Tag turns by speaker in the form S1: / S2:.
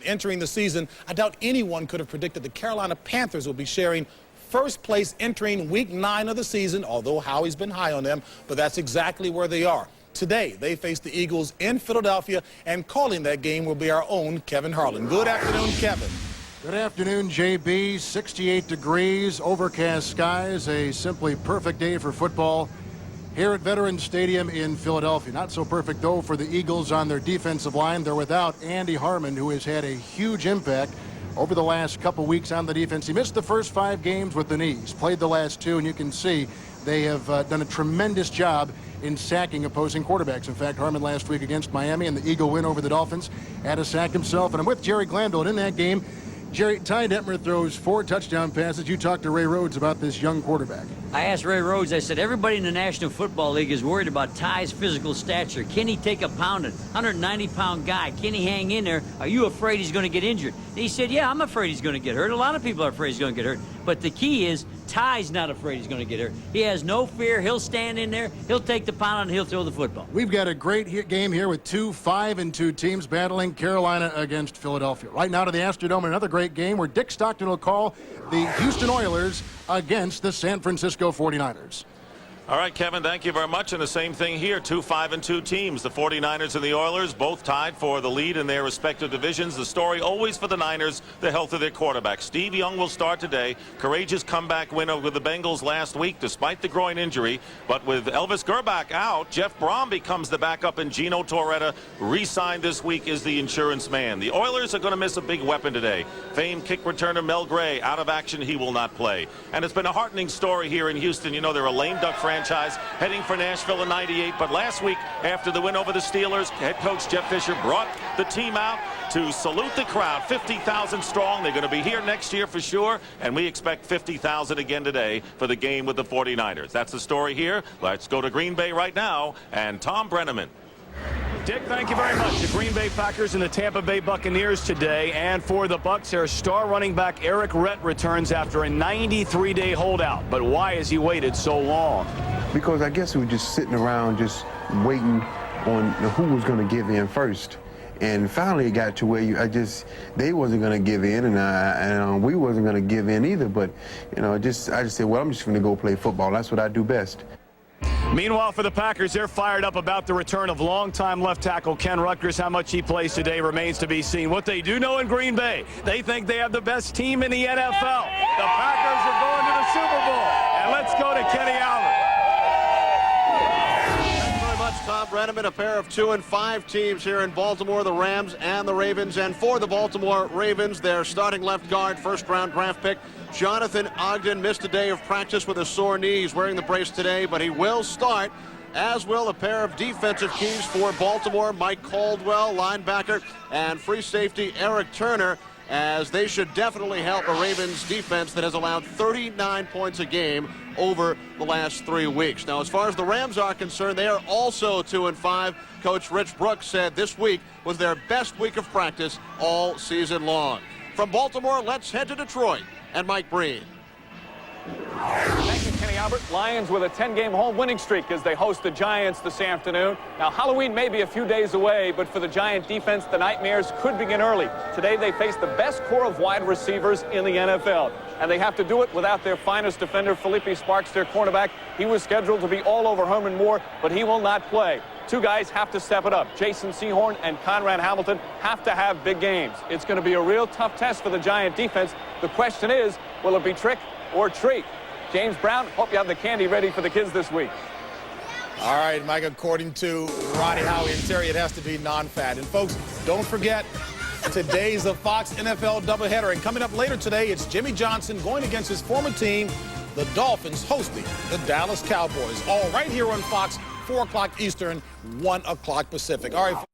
S1: Entering the season, I doubt anyone could have predicted the Carolina Panthers will be sharing first place entering week 9 of the season, although Howie's been high on them, but that's exactly where they are. Today, they face the Eagles in Philadelphia, and calling that game will be our own Kevin Harlan. Good afternoon, Kevin.
S2: Good afternoon, JB. 68 degrees, overcast skies, a simply perfect day for football here at Veterans Stadium in Philadelphia. Not so perfect, though, for the Eagles on their defensive line. They're without Andy Harlan, who has had a huge impact over the last couple weeks on the defense. He missed the first 5 games with the knees, played the last 2, and you can see they have done a tremendous job in sacking opposing quarterbacks. In fact, Harlan last week against Miami and the Eagle win over the Dolphins had a sack himself. And I'm with Jerry Glanville. And in that game, Jerry, Ty Detmer throws 4 touchdown passes. You talked to Ray Rhodes about this young quarterback.
S3: I asked Ray Rhodes, I said, everybody in the National Football League is worried about Ty's physical stature. Can he take a pounding? 190-pound guy. Can he hang in there? Are you afraid he's going to get injured? And he said, yeah, I'm afraid he's going to get hurt. A lot of people are afraid he's going to get hurt. But the key is Ty's not afraid he's going to get hurt. He has no fear. He'll stand in there. He'll take the pound and he'll throw the football. We've
S2: got a great game here with 2 5-2 teams battling Carolina against Philadelphia. Right now to the Astrodome, another great game where Dick Stockton will call the Houston Oilers against the San Francisco 49ers.
S4: All right, Kevin, thank you very much. And the same thing here, 2 5-2 teams. The 49ers and the Oilers both tied for the lead in their respective divisions. The story always for the Niners, the health of their quarterback. Steve Young will start today. Courageous comeback win over the Bengals last week despite the groin injury. But with Elvis Gerbach out, Jeff Brom becomes the backup, and Gino Torretta re-signed this week is the insurance man. The Oilers are going to miss a big weapon today. Famed kick returner Mel Gray out of action. He will not play. And it's been a heartening story here in Houston. You know, they're a lame duck franchise heading for Nashville in '98, but last week after the win over the Steelers, head coach Jeff Fisher brought the team out to salute the crowd. 50,000 strong. They're going to be here next year for sure, and we expect 50,000 again today for the game with the 49ers. That's the story here. Let's go to Green Bay right now, and Thom Brennaman.
S5: Dick, thank you very much. The Green Bay Packers and the Tampa Bay Buccaneers today. And for the Bucs, their star running back Eric Rhett returns after a 93-day holdout. But why has he waited so long?
S6: Because I guess we were just sitting around just waiting on who was going to give in first. And finally it got to where they wasn't going to give in, and we wasn't going to give in either. But, you know, I just said, well, I'm just going to go play football. That's what I do best.
S5: Meanwhile, for the Packers, they're fired up about the return of longtime left tackle Ken Rutgers. How much he plays today remains to be seen. What they do know in Green Bay, they think they have the best team in the NFL. The Packers are going to the Super Bowl. And let's go to Kenny Albert.
S7: Thanks very much, Thom Brennaman. A pair of 2 and 5 teams here in Baltimore, the Rams and the Ravens. And for the Baltimore Ravens, their starting left guard, first-round draft pick, Jonathan Ogden, missed a day of practice with a sore knee. He's wearing the brace today, but he will start, as will a pair of defensive keys for Baltimore, Mike Caldwell, linebacker, and free safety Eric Turner, as they should definitely help a Ravens defense that has allowed 39 points a game over the last 3 weeks. Now, as far as the Rams are concerned, they are also 2 and 5. Coach Rich Brooks said this week was their best week of practice all season long. From Baltimore, let's head to Detroit and Mike Breen.
S8: Thank you, Kenny Albert. Lions with a 10-game home winning streak as they host the Giants this afternoon. Now, Halloween may be a few days away, but for the Giant defense, the nightmares could begin early. Today, they face the best core of wide receivers in the NFL, and they have to do it without their finest defender, Felipe Sparks, their cornerback. He was scheduled to be all over Herman Moore, but he will not play. 2 guys have to step it up. Jason Sehorn and Conrad Hamilton have to have big games. It's going to be a real tough test for the Giant defense. The question is, will it be trick or treat? James Brown, hope you have the candy ready for the kids this week.
S1: All right, Mike, according to Roddy, Howie, and Terry, it has to be non-fat. And, folks, don't forget, today's a Fox NFL doubleheader. And coming up later today, it's Jimmy Johnson going against his former team, the Dolphins, hosting the Dallas Cowboys. All right here on Fox, 4 o'clock Eastern, 1 o'clock Pacific. All right.